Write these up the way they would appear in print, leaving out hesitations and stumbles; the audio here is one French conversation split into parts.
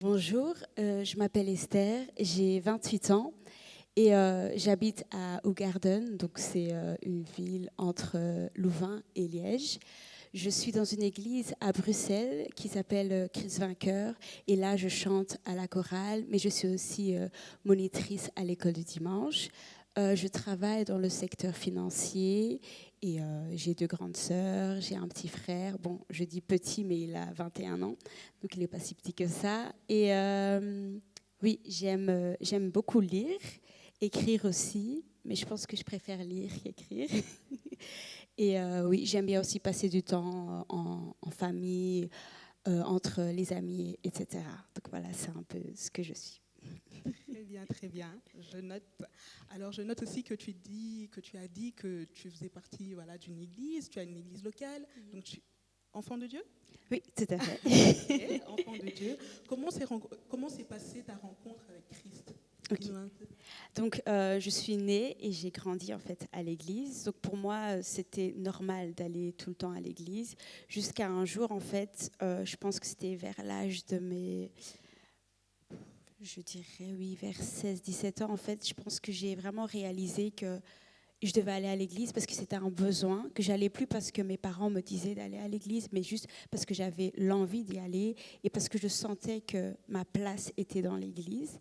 Bonjour, je m'appelle Esther, j'ai 28 ans et j'habite à Ougarden, donc c'est une ville entre Louvain et Liège. Je suis dans une église à Bruxelles qui s'appelle Christ Vainqueur et là je chante à la chorale, mais je suis aussi monitrice à l'école du dimanche. Je travaille dans le secteur financier et j'ai deux grandes sœurs, j'ai un petit frère. Bon, je dis petit, mais il a 21 ans, donc il n'est pas si petit que ça. Et oui, j'aime beaucoup lire, écrire aussi, mais je pense que je préfère lire qu'écrire. Et oui, j'aime bien aussi passer du temps en famille, entre les amis, etc. Donc voilà, c'est un peu ce que je suis. Très bien, très bien. Je note. Alors, je note aussi que tu as dit que tu faisais partie, voilà, d'une église. Tu as une église locale. Donc, enfant de Dieu. Oui, tout à fait. Ok, enfant de Dieu. Comment s'est passée ta rencontre avec Christ? Ok. Dis-nous un peu. Donc, je suis née et j'ai grandi en fait à l'église. Donc, pour moi, c'était normal d'aller tout le temps à l'église. Jusqu'à un jour, en fait, je pense que c'était vers l'âge de mes, je dirais oui, vers 16, 17 ans. En fait, je pense que j'ai vraiment réalisé que je devais aller à l'église parce que c'était un besoin, que j'allais plus parce que mes parents me disaient d'aller à l'église, mais juste parce que j'avais l'envie d'y aller et parce que je sentais que ma place était dans l'église.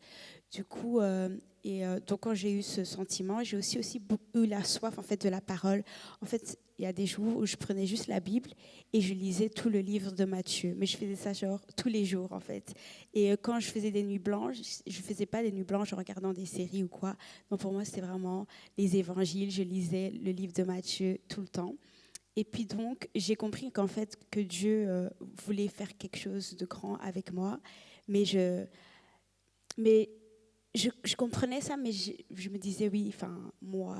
Du coup, donc quand j'ai eu ce sentiment, j'ai aussi eu la soif en fait de la parole. En fait, il y a des jours où je prenais juste la Bible et je lisais tout le livre de Matthieu, mais je faisais ça genre tous les jours en fait. Et quand je faisais des nuits blanches, je faisais pas des nuits blanches en regardant des séries ou quoi. Non, pour moi, c'était vraiment les évangiles. Je lisais le livre de Matthieu tout le temps. Et puis donc, j'ai compris qu'en fait, que Dieu voulait faire quelque chose de grand avec moi, mais mais je comprenais ça, mais je me disais, oui, enfin, moi,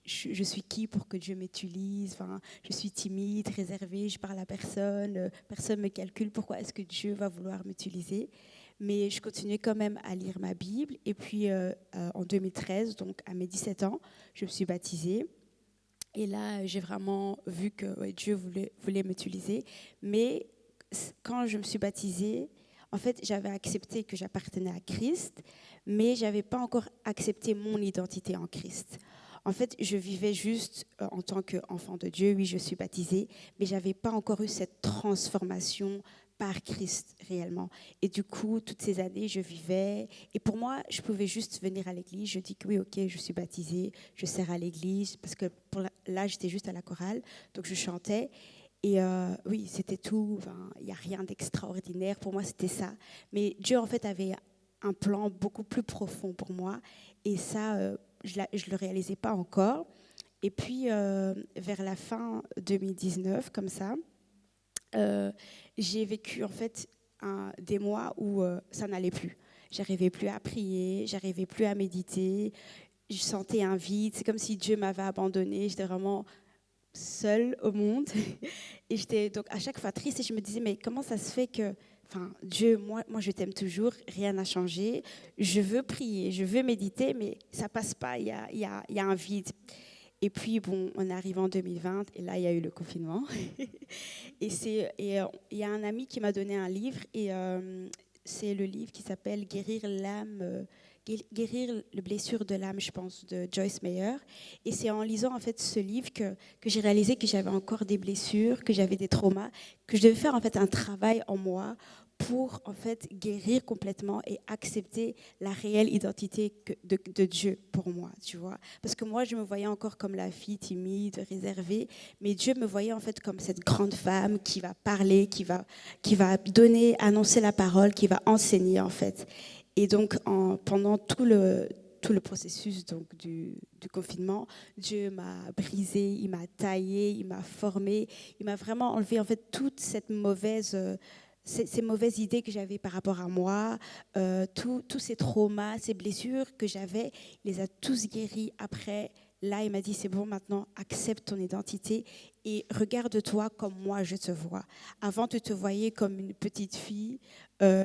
je suis qui pour que Dieu m'utilise? Enfin, je suis timide, réservée, je parle à personne, personne me calcule, pourquoi est-ce que Dieu va vouloir m'utiliser? Mais je continuais quand même à lire ma Bible. Et puis, en 2013, donc à mes 17 ans, je me suis baptisée. Et là, j'ai vraiment vu que ouais, Dieu voulait m'utiliser. Mais quand je me suis baptisée, en fait, j'avais accepté que j'appartenais à Christ, mais je n'avais pas encore accepté mon identité en Christ. En fait, je vivais juste en tant qu'enfant de Dieu. Oui, je suis baptisée, mais je n'avais pas encore eu cette transformation par Christ réellement. Et du coup, toutes ces années, je vivais. Et pour moi, je pouvais juste venir à l'église. Je dis que oui, ok, je suis baptisée, je sers à l'église, parce que là, j'étais juste à la chorale, donc je chantais. Et oui, c'était tout. Enfin, il n'y a rien d'extraordinaire. Pour moi, c'était ça. Mais Dieu, en fait, avait un plan beaucoup plus profond pour moi. Et ça, je ne le réalisais pas encore. Et puis, vers la fin 2019, comme ça, euh, j'ai vécu en fait des mois où ça n'allait plus. J'arrivais plus à prier, j'arrivais plus à méditer. Je sentais un vide. C'est comme si Dieu m'avait abandonnée. J'étais vraiment seule au monde. Et j'étais donc à chaque fois triste et je me disais, mais comment ça se fait que, enfin, Dieu, moi je t'aime toujours, rien n'a changé. Je veux prier, je veux méditer, mais ça passe pas, il y a un vide. Et puis, bon, on arrive en 2020 et là, il y a eu le confinement. Il y a un ami qui m'a donné un livre et c'est le livre qui s'appelle Guérir les blessures de l'âme, je pense, de Joyce Meyer. Et c'est en lisant en fait ce livre que j'ai réalisé que j'avais encore des blessures, que j'avais des traumas, que je devais faire en fait un travail en moi pour en fait guérir complètement et accepter la réelle identité de Dieu pour moi, tu vois. Parce que moi, je me voyais encore comme la fille timide, réservée, mais Dieu me voyait en fait comme cette grande femme qui va parler, qui va donner, annoncer la parole, qui va enseigner en fait. Et donc, pendant tout le processus donc, du confinement, Dieu m'a brisé, il m'a taillé, il m'a formé, il m'a vraiment enlevé en fait toute cette mauvaise ces mauvaises idées que j'avais par rapport à moi, tous ces traumas, ces blessures que j'avais, il les a tous guéris après. Là, il m'a dit, c'est bon, maintenant, accepte ton identité et regarde-toi comme moi je te vois. Avant, tu te voyais comme une petite fille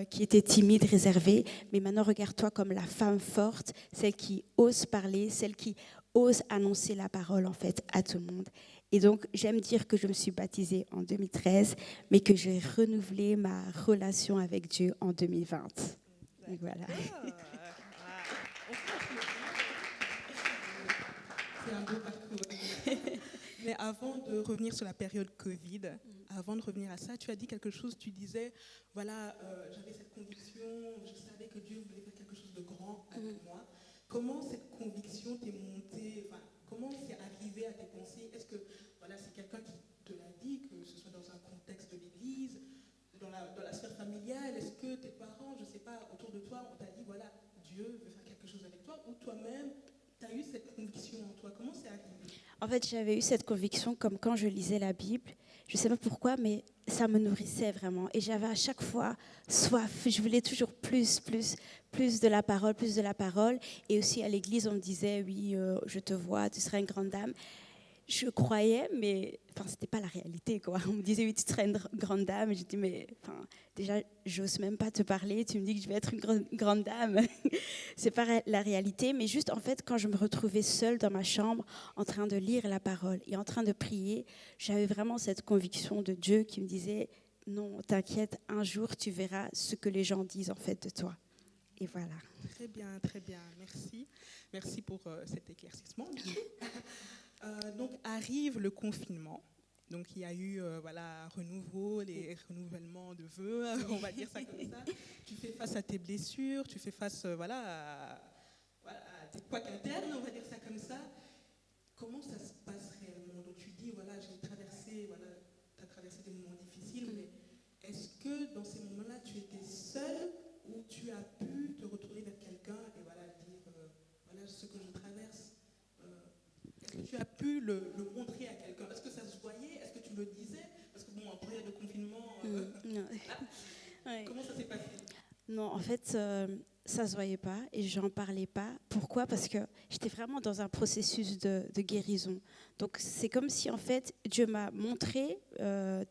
qui était timide, réservée, mais maintenant, regarde-toi comme la femme forte, celle qui ose parler, celle qui ose annoncer la parole, en fait, à tout le monde. Et donc, j'aime dire que je me suis baptisée en 2013, mais que j'ai renouvelé ma relation avec Dieu en 2020. Donc, voilà. C'est un beau parcours. Mais avant de revenir sur la période Covid, avant de revenir à ça, tu as dit quelque chose, tu disais, voilà, j'avais cette conviction, je savais que Dieu voulait faire quelque chose de grand avec moi. Comment cette conviction t'est montée, enfin, comment c'est arrivé à tes pensées? Est-ce que voilà, c'est quelqu'un qui te l'a dit, que ce soit dans un contexte de l'église, dans la sphère familiale? Est-ce que tes parents, je ne sais pas, autour de toi, on t'a dit, voilà, Dieu veut faire quelque chose avec toi, ou toi-même, tu as eu cette conviction en toi? Comment c'est arrivé? En fait, j'avais eu cette conviction comme quand je lisais la Bible. Je ne sais pas pourquoi, mais ça me nourrissait vraiment. Et j'avais à chaque fois soif. Je voulais toujours plus de la parole, plus de la parole. Et aussi à l'église, on me disait, oui, je te vois, tu seras une grande dame. Je croyais, mais enfin, ce n'était pas la réalité, quoi. On me disait, oui, tu serais une grande dame. Et je dis, mais enfin, déjà, j'ose même pas te parler. Tu me dis que je vais être une grande dame. C'est pas la réalité. Mais juste, en fait, quand je me retrouvais seule dans ma chambre, en train de lire la parole et en train de prier, j'avais vraiment cette conviction de Dieu qui me disait, non, t'inquiète, un jour, tu verras ce que les gens disent, en fait, de toi. Et voilà. Très bien, merci. Merci pour cet éclaircissement. Donc arrive le confinement. Donc il y a eu voilà, renouveau, les renouvellements de vœux, on va dire ça comme ça. Tu fais face à tes blessures, tu fais face voilà, à tes couacs internes, on va dire ça comme ça. Comment ça se passe réellement? Donc tu dis, voilà, j'ai traversé, voilà, tu as traversé des moments difficiles, mais est-ce que dans ces moments-là, tu étais seule ou tu as pu te retourner vers quelqu'un et voilà, dire, voilà ce que je traverse? Est-ce que tu as pu le montrer à quelqu'un? Est-ce que ça se voyait? Est-ce que tu le disais? Parce que bon, en période de confinement, Non. Ouais. comment ça s'est passé? Non, en fait, ça se voyait pas et j'en parlais pas. Pourquoi? Parce que j'étais vraiment dans un processus de guérison. Donc c'est comme si en fait Dieu m'a montré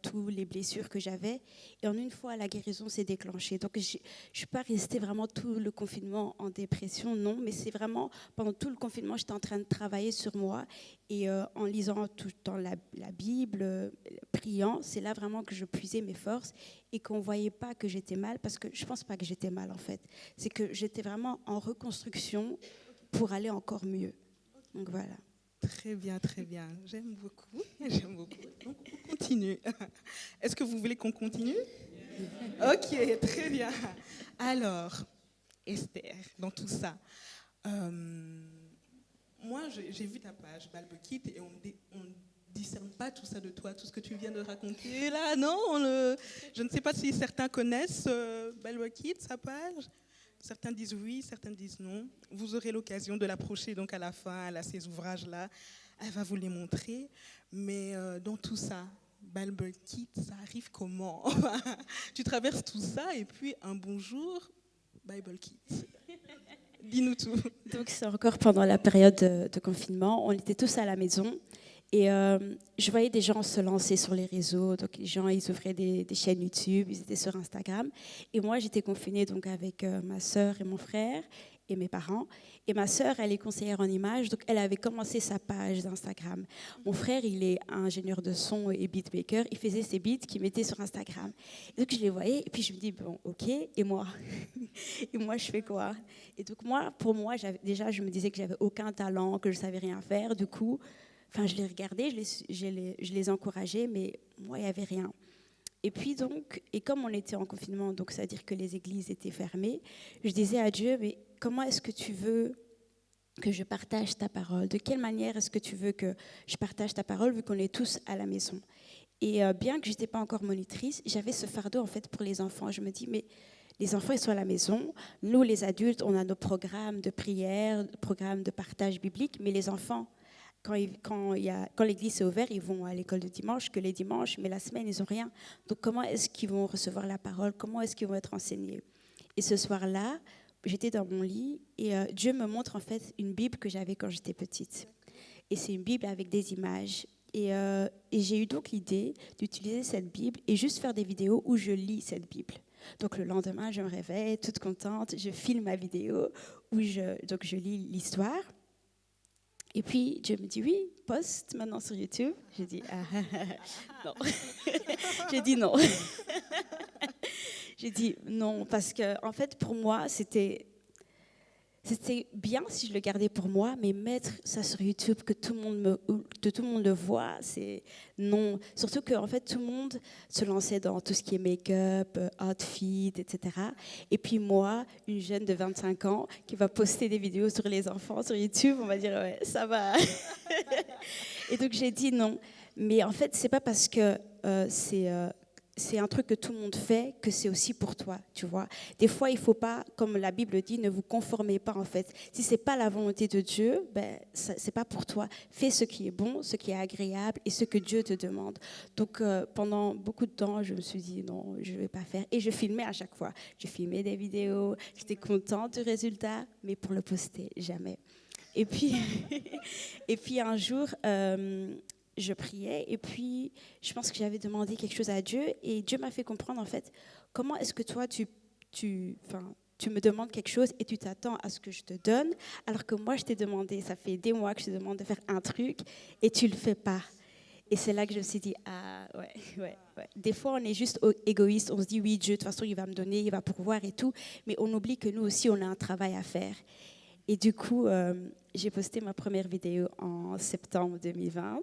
toutes les blessures que j'avais et en une fois la guérison s'est déclenchée. Donc je suis pas restée vraiment tout le confinement en dépression, non, mais c'est vraiment pendant tout le confinement j'étais en train de travailler sur moi et en lisant tout le temps la Bible, priant, c'est là vraiment que je puisais mes forces et qu'on ne voyait pas que j'étais mal, parce que je ne pense pas que j'étais mal en fait. C'est que j'étais vraiment en reconstruction pour aller encore mieux. Donc voilà. Très bien, très bien. J'aime beaucoup. J'aime beaucoup. Donc on continue. Est-ce que vous voulez qu'on continue? Ok, très bien. Alors, Esther, dans tout ça, moi j'ai vu ta page Balbekit et on discerne pas tout ça de toi, tout ce que tu viens de raconter là, non je ne sais pas si certains connaissent Balbekit, sa page. Certains disent oui, certains disent non. Vous aurez l'occasion de l'approcher donc à la fin, elle a ces ouvrages-là, elle va vous les montrer. Mais dans tout ça, Balbekit, ça arrive comment? Tu traverses tout ça et puis un bonjour, Balbekit. Dis-nous tout. Donc c'est encore pendant la période de confinement. On était tous à la maison. Et je voyais des gens se lancer sur les réseaux. Donc les gens, ils ouvraient des chaînes YouTube, ils étaient sur Instagram. Et moi, j'étais confinée donc avec ma sœur et mon frère et mes parents. Et ma sœur, elle est conseillère en images, donc elle avait commencé sa page d'Instagram. Mon frère, il est ingénieur de son et beatmaker. Il faisait ses beats qu'il mettait sur Instagram. Et donc je les voyais et puis je me dis, bon, ok, et moi? Et moi, je fais quoi? Et donc moi, pour moi, déjà, je me disais que j'avais aucun talent, que je savais rien faire. Du coup, enfin, je les regardais, je les encourageais, mais moi, il n'y avait rien. Et puis donc, et comme on était en confinement, donc c'est-à-dire que les églises étaient fermées, je disais à Dieu, mais comment est-ce que tu veux que je partage ta parole? De quelle manière est-ce que tu veux que je partage ta parole vu qu'on est tous à la maison? Et bien que je n'étais pas encore monitrice, j'avais ce fardeau en fait pour les enfants. Je me dis, mais les enfants, ils sont à la maison. Nous, les adultes, on a nos programmes de prière, programmes de partage biblique, mais les enfants, quand l'église est ouverte, ils vont à l'école de dimanche, que les dimanches, mais la semaine, ils n'ont rien. Donc, comment est-ce qu'ils vont recevoir la parole? Comment est-ce qu'ils vont être enseignés? Et ce soir-là, j'étais dans mon lit et Dieu me montre en fait une Bible que j'avais quand j'étais petite. Et c'est une Bible avec des images. Et j'ai eu donc l'idée d'utiliser cette Bible et juste faire des vidéos où je lis cette Bible. Donc le lendemain, je me réveille toute contente, je filme ma vidéo où je lis l'histoire. Et puis Dieu me dit oui, poste maintenant sur YouTube. J'ai dit non. J'ai dit non. J'ai dit non parce que en fait pour moi c'était bien si je le gardais pour moi, mais mettre ça sur YouTube, que tout le monde le voit, c'est non. Surtout que en fait, tout le monde se lançait dans tout ce qui est make-up, outfit, etc. Et puis moi, une jeune de 25 ans qui va poster des vidéos sur les enfants sur YouTube, on va dire ouais, ça va. Et donc j'ai dit non. Mais en fait, c'est pas parce que c'est un truc que tout le monde fait, que c'est aussi pour toi, tu vois. Des fois, il faut pas, comme la Bible dit, ne vous conformez pas en fait. Si c'est pas la volonté de Dieu, ben c'est pas pour toi. Fais ce qui est bon, ce qui est agréable et ce que Dieu te demande. Donc pendant beaucoup de temps, je me suis dit non, je vais pas faire. Et je filmais à chaque fois. Je filmais des vidéos, j'étais contente du résultat, mais pour le poster, jamais. Et puis, et puis un jour, je priais et puis je pense que j'avais demandé quelque chose à Dieu et Dieu m'a fait comprendre en fait comment est-ce que toi tu me demandes quelque chose et tu t'attends à ce que je te donne alors que moi je t'ai demandé, ça fait des mois que je te demande de faire un truc et tu le fais pas. Et c'est là que je me suis dit, ah ouais. Des fois, on est juste égoïste, on se dit, oui, Dieu, de toute façon, il va me donner, il va pourvoir et tout, mais on oublie que nous aussi, on a un travail à faire. Et du coup, j'ai posté ma première vidéo en septembre 2020.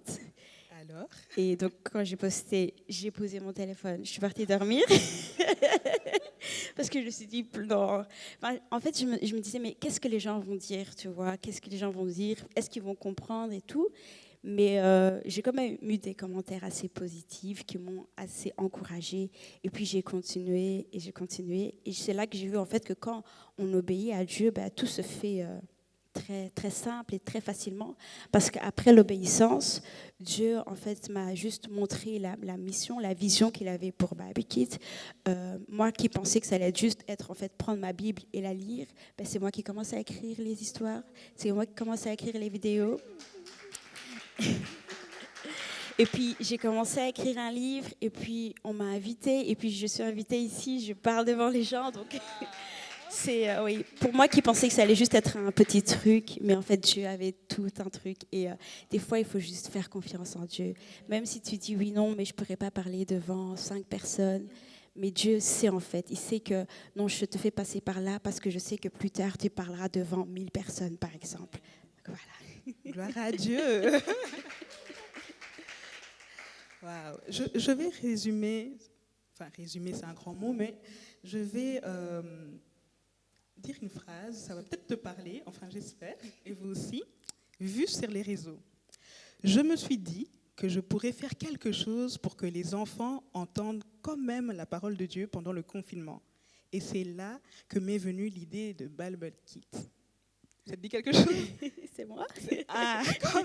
Alors? Et donc, quand j'ai posté, j'ai posé mon téléphone, je suis partie dormir. Parce que je me suis dit, non. Enfin, en fait, je me disais, mais qu'est-ce que les gens vont dire, tu vois? Qu'est-ce que les gens vont dire? Est-ce qu'ils vont comprendre et tout? Mais j'ai quand même eu des commentaires assez positifs qui m'ont assez encouragée. Et puis j'ai continué et j'ai continué. Et c'est là que j'ai vu en fait que quand on obéit à Dieu, ben, tout se fait très, très simple et très facilement. Parce qu'après l'obéissance, Dieu en fait m'a juste montré la mission, la vision qu'il avait pour Baby Kids. Moi qui pensais que ça allait juste être en fait prendre ma Bible et la lire, ben, c'est moi qui commence à écrire les histoires. C'est moi qui commence à écrire les vidéos. Et puis j'ai commencé à écrire un livre et puis on m'a invitée et puis je suis invitée ici, je parle devant les gens donc c'est oui, pour moi qui pensais que ça allait juste être un petit truc, mais en fait Dieu avait tout un truc et des fois il faut juste faire confiance en Dieu. Même si tu dis oui non, mais je pourrais pas parler devant 5 personnes. Mais Dieu sait en fait, il sait que non, je te fais passer par là parce que je sais que plus tard tu parleras devant 1000 personnes par exemple. Donc, voilà. Gloire à Dieu. Wow. Je vais résumer, enfin résumer c'est un grand mot, mais je vais dire une phrase, ça va peut-être te parler, enfin j'espère, et vous aussi, vu sur les réseaux. Je me suis dit que je pourrais faire quelque chose pour que les enfants entendent quand même la parole de Dieu pendant le confinement. Et c'est là que m'est venue l'idée de Bible Kids. Ça te dit quelque chose? C'est moi. Ah, quand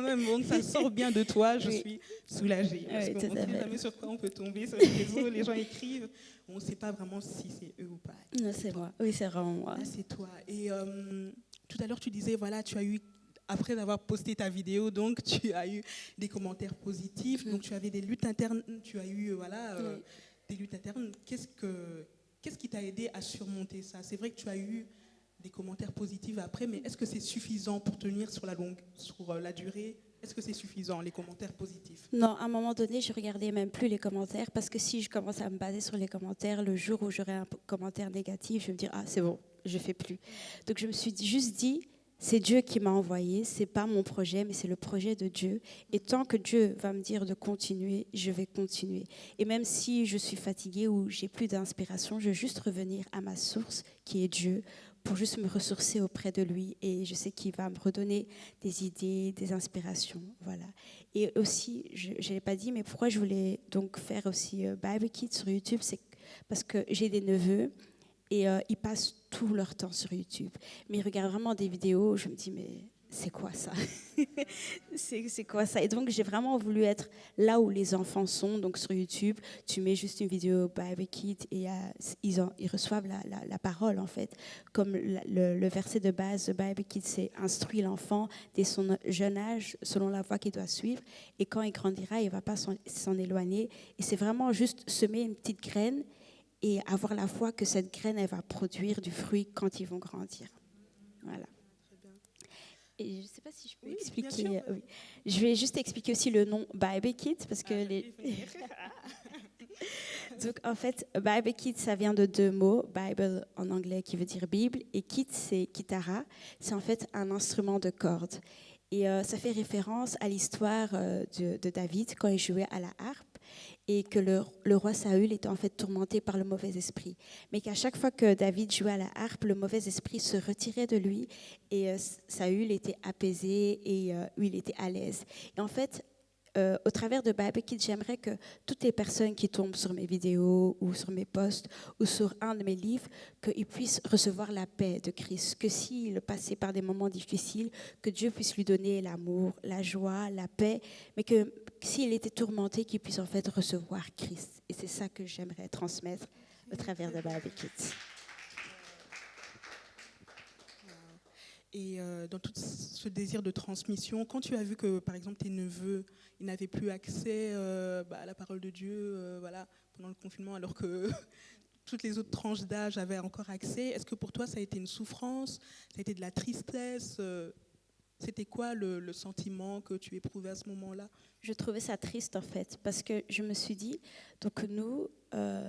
même. Donc ça sort bien de toi, je Oui. suis soulagée. Parce Oui, qu'on tout ne à sait fait. jamais sur quoi on peut tomber sur les réseaux, les gens écrivent, on ne sait pas vraiment si c'est eux ou pas. Non, c'est moi. Oui, c'est vraiment moi. Là, c'est toi. Et tout à l'heure, tu disais, voilà, tu as eu, après avoir posté ta vidéo, donc tu as eu des commentaires positifs, donc tu avais des luttes internes, tu as eu, des luttes internes. Qu'est-ce qui t'a aidé à surmonter ça? C'est vrai que tu as eu des commentaires positifs après, mais est-ce que c'est suffisant pour tenir sur la durée? Est-ce que c'est suffisant, les commentaires positifs? Non, à un moment donné, je regardais même plus les commentaires parce que si je commence à me baser sur les commentaires, le jour où j'aurai un commentaire négatif, je vais me dire ah c'est bon, je fais plus. Donc je me suis juste dit c'est Dieu qui m'a envoyé, c'est pas mon projet, mais c'est le projet de Dieu. Et tant que Dieu va me dire de continuer, je vais continuer. Et même si je suis fatiguée ou j'ai plus d'inspiration, je vais juste revenir à ma source qui est Dieu pour juste me ressourcer auprès de lui. Et je sais qu'il va me redonner des idées, des inspirations, voilà. Et aussi, je ne l'ai pas dit, mais pourquoi je voulais donc faire aussi Bible Kids sur YouTube, c'est parce que j'ai des neveux et ils passent tout leur temps sur YouTube. Mais ils regardent vraiment des vidéos, je me dis, mais c'est quoi ça? C'est quoi ça? Et donc, j'ai vraiment voulu être là où les enfants sont, donc sur YouTube. Tu mets juste une vidéo Bible Kids et ils reçoivent la parole, en fait. Comme le verset de base de Bible Kids, c'est « Instruis l'enfant dès son jeune âge selon la voie qu'il doit suivre. Et quand il grandira, il ne va pas s'en éloigner. » Et c'est vraiment juste semer une petite graine et avoir la foi que cette graine, elle va produire du fruit quand ils vont grandir. Voilà. Et je ne sais pas si je peux Oui, bien expliquer. sûr. Oui. Je vais juste expliquer aussi le nom Bible Kids parce que Je vais y venir. donc en fait Bible Kids ça vient de deux mots, Bible en anglais qui veut dire Bible et Kids c'est kitara, c'est en fait un instrument de corde. Et ça fait référence à l'histoire de David quand il jouait à la harpe et que le roi Saül était en fait tourmenté par le mauvais esprit. Mais qu'à chaque fois que David jouait à la harpe, le mauvais esprit se retirait de lui et Saül était apaisé et il était à l'aise. Et en fait, au travers de Bible Kids, j'aimerais que toutes les personnes qui tombent sur mes vidéos ou sur mes posts ou sur un de mes livres, qu'ils puissent recevoir la paix de Christ, que s'il passait par des moments difficiles, que Dieu puisse lui donner l'amour, la joie, la paix, mais que s'il était tourmenté, qu'il puisse en fait recevoir Christ. Et c'est ça que j'aimerais transmettre au travers de Bible Kids. Et dans tout ce désir de transmission, quand tu as vu que, par exemple, tes neveux, ils n'avaient plus accès à la parole de Dieu voilà, pendant le confinement, alors que toutes les autres tranches d'âge avaient encore accès, est-ce que pour toi, ça a été une souffrance, ça a été de la tristesse c'était quoi le sentiment que tu éprouvais à ce moment-là? Je trouvais ça triste en fait, parce que je me suis dit, donc nous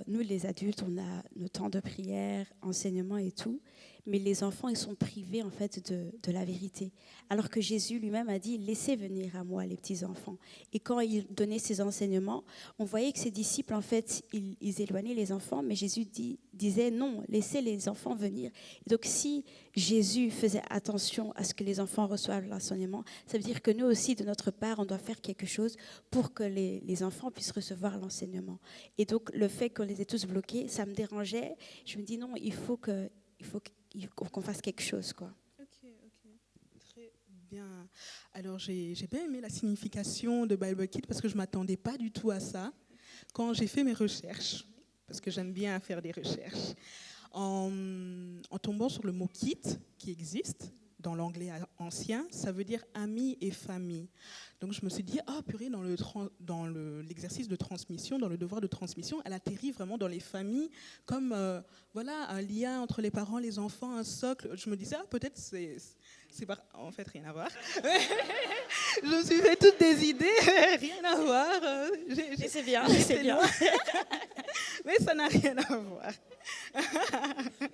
les adultes, on a nos temps de prière, enseignement et tout, mais les enfants, ils sont privés en fait de la vérité. Alors que Jésus lui-même a dit, laissez venir à moi les petits enfants. Et quand il donnait ses enseignements, on voyait que ses disciples en fait, ils éloignaient les enfants, mais Jésus disait non, laissez les enfants venir. Et donc si Jésus faisait attention à ce que les enfants reçoivent l'enseignement, ça veut dire que nous aussi, de notre part, on doit faire quelque chose pour que les enfants puissent recevoir l'enseignement. Et donc, le fait qu'on les ait tous bloqués, ça me dérangeait. Je me dis non, il faut qu'on fasse quelque chose, quoi. Ok, très bien. Alors, j'ai bien aimé la signification de Bible Kid parce que je ne m'attendais pas du tout à ça. Quand j'ai fait mes recherches, parce que j'aime bien faire des recherches, en tombant sur le mot kit qui existe dans l'anglais ancien, ça veut dire ami et famille. Donc je me suis dit, oh purée, dans l'exercice de transmission, dans le devoir de transmission, elle atterrit vraiment dans les familles comme voilà, un lien entre les parents, les enfants, un socle. Je me disais, ah, peut-être c'est pas... En fait, rien à voir. Je me suis fait toutes des idées, rien à voir. C'est bien, c'est bien. Mais ça n'a rien à voir.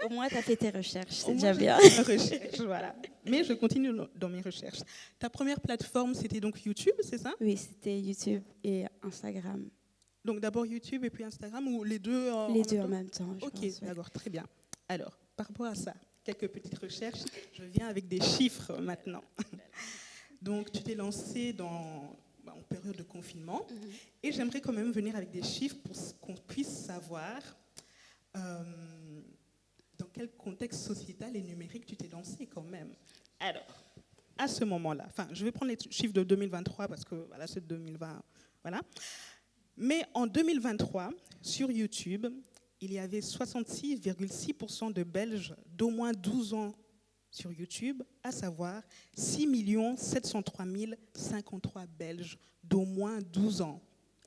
Au moins, tu as fait tes recherches, c'est Au déjà moins, bien. j'ai fait mes recherches, voilà. Mais je continue dans mes recherches. Ta première plateforme, c'était donc YouTube, c'est ça? Oui, c'était YouTube et Instagram. Donc d'abord YouTube et puis Instagram, ou les deux Les deux en même temps, je Ok, pense, ouais. d'accord, très bien. Alors, par rapport à ça, quelques petites recherches. Je viens avec des chiffres maintenant. Donc, tu t'es lancée en période de confinement. Et j'aimerais quand même venir avec des chiffres pour qu'on puisse savoir dans quel contexte sociétal et numérique tu t'es lancée quand même. Alors, à ce moment-là, enfin, je vais prendre les chiffres de 2023 parce que voilà, c'est 2020, voilà. Mais en 2023, sur YouTube, il y avait 66,6% de Belges d'au moins 12 ans sur YouTube, à savoir 6 703 053 Belges d'au moins 12 ans.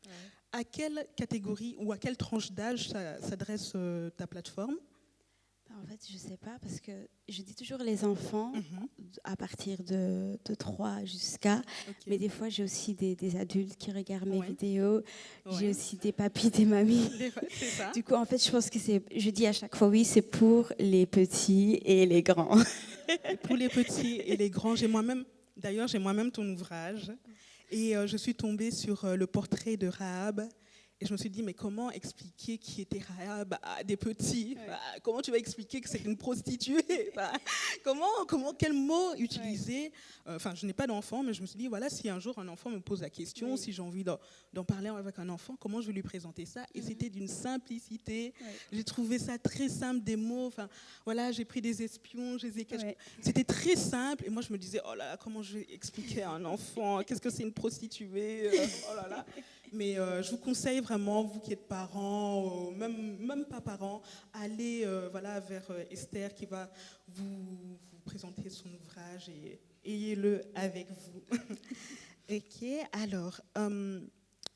Ouais. À quelle catégorie ou à quelle tranche d'âge s'adresse ta plateforme? En fait, je ne sais pas, parce que je dis toujours les enfants à partir de 3 jusqu'à... Okay. Mais des fois, j'ai aussi des adultes qui regardent mes vidéos. Ouais. J'ai aussi des papis, des mamies. C'est ça. Du coup, en fait, je pense que je dis à chaque fois, oui, c'est pour les petits et les grands. Et pour les petits et les grands, j'ai moi-même ton ouvrage. Et je suis tombée sur le portrait de Rahab. Et je me suis dit, mais comment expliquer qui était Rahab à des petits? Ouais. Comment tu vas expliquer que c'est une prostituée? Quel mot utiliser? Enfin, je n'ai pas d'enfant, mais je me suis dit, voilà, si un jour un enfant me pose la question, si j'ai envie d'en parler avec un enfant, comment je vais lui présenter ça? Et c'était d'une simplicité. J'ai trouvé ça très simple, des mots. Enfin, voilà, j'ai pris des espions, je les ai cachés. C'était très simple. Et moi, je me disais, oh là là, comment je vais expliquer à un enfant? Qu'est-ce que c'est une prostituée? Oh là là. Mais je vous conseille vraiment, vous qui êtes parents, même pas parents, allez vers Esther qui va vous présenter son ouvrage et ayez-le avec vous. Ok, alors,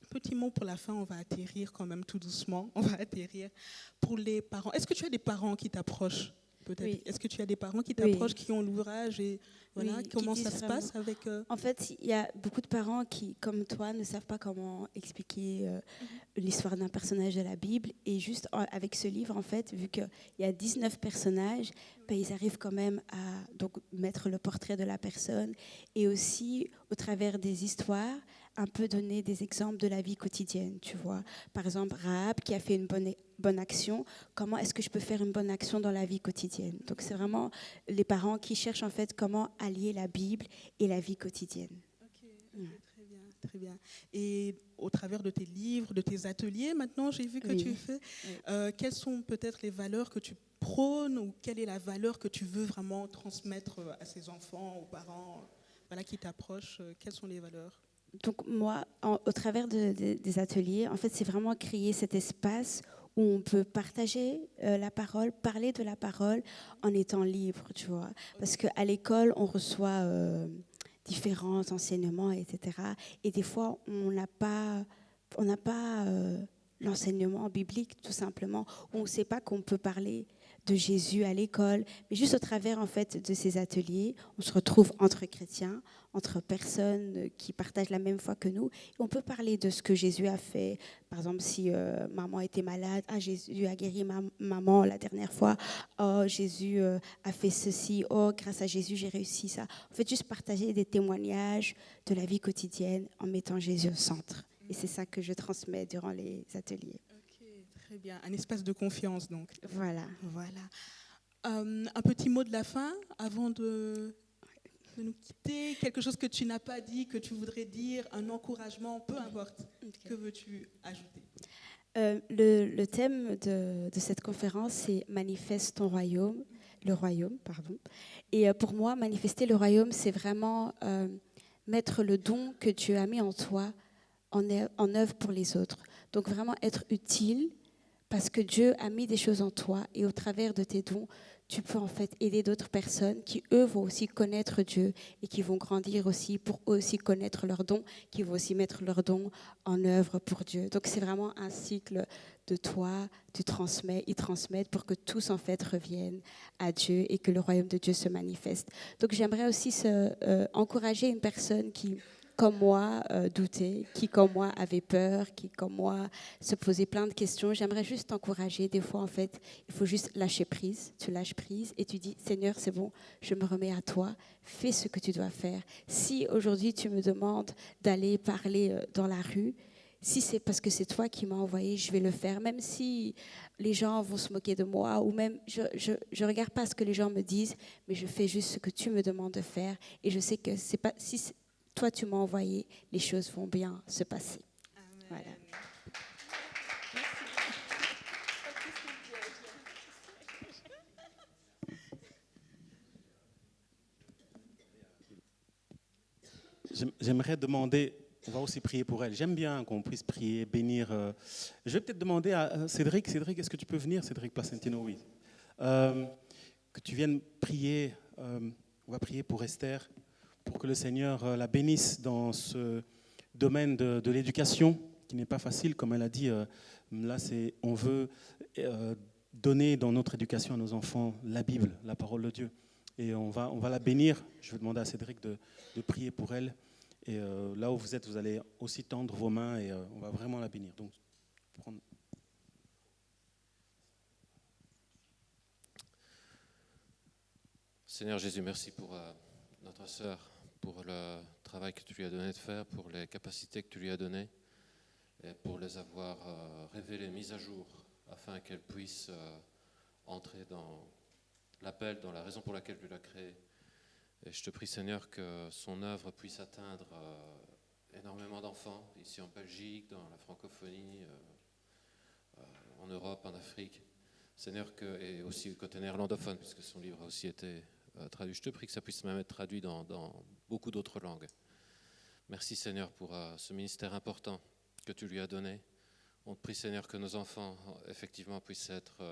petit mot pour la fin, on va atterrir quand même tout doucement, on va atterrir pour les parents. Est-ce que tu as des parents qui t'approchent? peut-être. Oui, Est-ce que tu as des parents qui oui, t'approchent, qui ont l'ouvrage et voilà, oui, qui comment ça disent se vraiment. passe avec En fait, il y a beaucoup de parents qui, comme toi, ne savent pas comment expliquer Mhm. l'histoire d'un personnage de la Bible. Et juste avec ce livre, en fait, vu qu'il y a 19 personnages, ben, ils arrivent quand même à donc, mettre le portrait de la personne et aussi, au travers des histoires, un peu donner des exemples de la vie quotidienne, tu vois. Par exemple, Rahab qui a fait une bonne action, comment est-ce que je peux faire une bonne action dans la vie quotidienne? Donc c'est vraiment les parents qui cherchent en fait comment allier la Bible et la vie quotidienne. Ok, Ouais. ok, très bien, très bien. Et au travers de tes livres, de tes ateliers, maintenant, j'ai vu que tu Oui, fais. oui. Quelles sont peut-être les valeurs que tu prônes ou quelle est la valeur que tu veux vraiment transmettre à ces enfants, aux parents, voilà, qui t'approchent? Quelles sont les valeurs? Donc moi, au travers des ateliers, en fait, c'est vraiment créer cet espace où on peut partager la parole, parler de la parole en étant libre, tu vois. Parce Ok. qu'à l'école, on reçoit différents enseignements, etc. Et des fois, on n'a pas l'enseignement biblique, tout simplement. On ne sait pas qu'on peut parler de Jésus à l'école, mais juste au travers en fait de ces ateliers, on se retrouve entre chrétiens, entre personnes qui partagent la même foi que nous. Et on peut parler de ce que Jésus a fait. Par exemple, si maman était malade, ah, Jésus a guéri maman la dernière fois. Oh, Jésus a fait ceci. Oh, grâce à Jésus, j'ai réussi ça. En fait, juste partager des témoignages de la vie quotidienne en mettant Jésus au centre. Et c'est ça que je transmets durant les ateliers. Ok, très bien. Un espace de confiance, donc. Voilà. Voilà. Un petit mot de la fin avant de nous quitter. Quelque chose que tu n'as pas dit, que tu voudrais dire, un encouragement, peu importe. Okay. Que veux-tu ajouter? Le thème de cette conférence, c'est Manifeste ton royaume, le royaume, pardon. Et pour moi, manifester le royaume, c'est vraiment mettre le don que Dieu a mis en toi en œuvre pour les autres. Donc vraiment être utile parce que Dieu a mis des choses en toi et au travers de tes dons, tu peux en fait aider d'autres personnes qui, eux, vont aussi connaître Dieu et qui vont grandir aussi pour eux aussi connaître leurs dons, qui vont aussi mettre leurs dons en œuvre pour Dieu. Donc c'est vraiment un cycle de toi, tu transmets, ils transmettent pour que tous en fait reviennent à Dieu et que le royaume de Dieu se manifeste. Donc j'aimerais aussi encourager une personne qui comme moi, doutait, qui, comme moi, avait peur, qui, comme moi, se posait plein de questions. J'aimerais juste t'encourager. Des fois, en fait, il faut juste lâcher prise. Tu lâches prise et tu dis, Seigneur, c'est bon, je me remets à toi. Fais ce que tu dois faire. Si aujourd'hui, tu me demandes d'aller parler dans la rue, si c'est parce que c'est toi qui m'as envoyé, je vais le faire. Même si les gens vont se moquer de moi ou même je regarde pas ce que les gens me disent, mais je fais juste ce que tu me demandes de faire. Et je sais que c'est pas si toi tu m'as envoyé, les choses vont bien se passer. Voilà. Amen. J'aimerais demander, on va aussi prier pour elle. J'aime bien qu'on puisse prier, bénir. Je vais peut-être demander à Cédric. Cédric, est-ce que tu peux venir, Cédric Placentino? Oui. Que tu viennes prier. On va prier pour Esther, pour que le Seigneur la bénisse dans ce domaine de l'éducation, qui n'est pas facile, comme elle a dit. Là, on veut donner dans notre éducation à nos enfants la Bible, la parole de Dieu. Et on va la bénir. Je vais demander à Cédric de prier pour elle. Et là où vous êtes, vous allez aussi tendre vos mains et on va vraiment la bénir. Donc, Seigneur Jésus, merci pour notre sœur, pour le travail que tu lui as donné de faire, pour les capacités que tu lui as données et pour les avoir révélées, mises à jour, afin qu'elle puisse entrer dans l'appel, dans la raison pour laquelle tu l'as créée. Et je te prie, Seigneur, que son œuvre puisse atteindre énormément d'enfants, ici en Belgique, dans la francophonie, en Europe, en Afrique. Seigneur, et aussi côté néerlandophone, puisque son livre a aussi été traduit. Je te prie que ça puisse même être traduit dans beaucoup d'autres langues. Merci, Seigneur, pour ce ministère important que tu lui as donné. On te prie, Seigneur, que nos enfants, effectivement, puissent être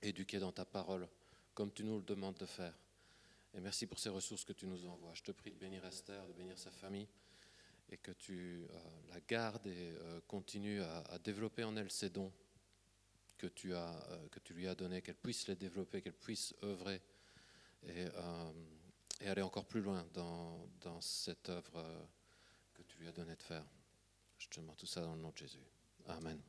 éduqués dans ta parole, comme tu nous le demandes de faire. Et merci pour ces ressources que tu nous envoies. Je te prie de bénir Esther, de bénir sa famille, et que tu la gardes et continues à développer en elle ses dons que tu lui as données, qu'elle puisse les développer, qu'elle puisse œuvrer et aller encore plus loin dans cette œuvre que tu lui as donné de faire. Je te demande tout ça dans le nom de Jésus. Amen.